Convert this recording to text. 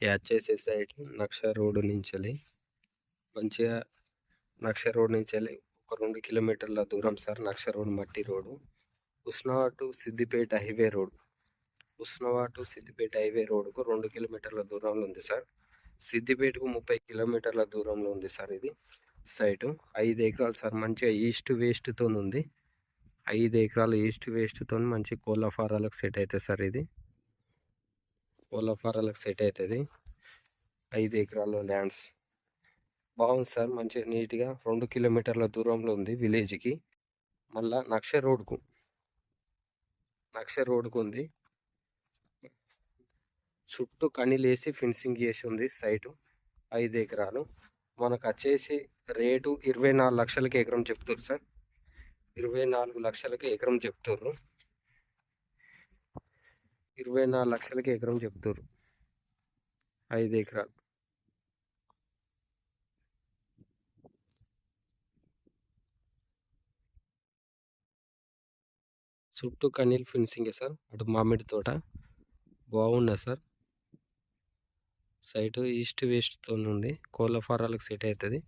Add చేసే side నక్ష road నుంచెల్లి మంచిగా నక్ష రోడ్ నుంచెల్లి ఒక 2 కిలోమీటర్ల దూరం సార్. నక్ష రోడ్ మట్టి road. Husnabad to Siddipet highway road. Husnabad to Siddipet highway రోడ్డుకు 2 కిలోమీటర్ల దూరంలో ఉంది సార్. సిద్దిపేటకు 30 కిలోమీటర్ల దూరంలో ఉంది సార్ ఇది సైటు. 5 ఎకరాలు సార్. మంచిగా ఈస్ట్ వెస్ట్తో ఉంది. 5 ఎకరాలు ఈస్ట్ వెస్ట్తో మంచి కోళ్ళ ఫారాలకు సెట్ అవుతుంది సార్. ఇది కోళ్ళ ఫారాలకు సెట్ అవుతుంది. 5 ఎకరాల ల్యాండ్స్ బాగుంది సార్. మంచిగా నీట్గా 2 కిలోమీటర్ల దూరంలో ఉంది విలేజ్కి. మళ్ళా నక్ష రోడ్కు ఉంది. చుట్టూ కనీలేసి ఫెన్సింగ్ చేసి ఉంది సైటు. 5 ఎకరాలు మనకు వచ్చేసి రేటు 24 లక్షలకి ఎకరం చెప్తారు సార్. 24 లక్షలకి ఎకరం చెప్తారు. 24 లక్షలకి ఎకరం చెప్తారు. 5 ఎకరాలు చుట్టూ కనీల్ ఫెన్సింగే సార్. అటు మామిడి తోట బాగున్నది సార్. సైటు ఈస్ట్ వెస్ట్తో ఉంది. కోళ్ళ ఫారాలకు సెట్ అవుతుంది.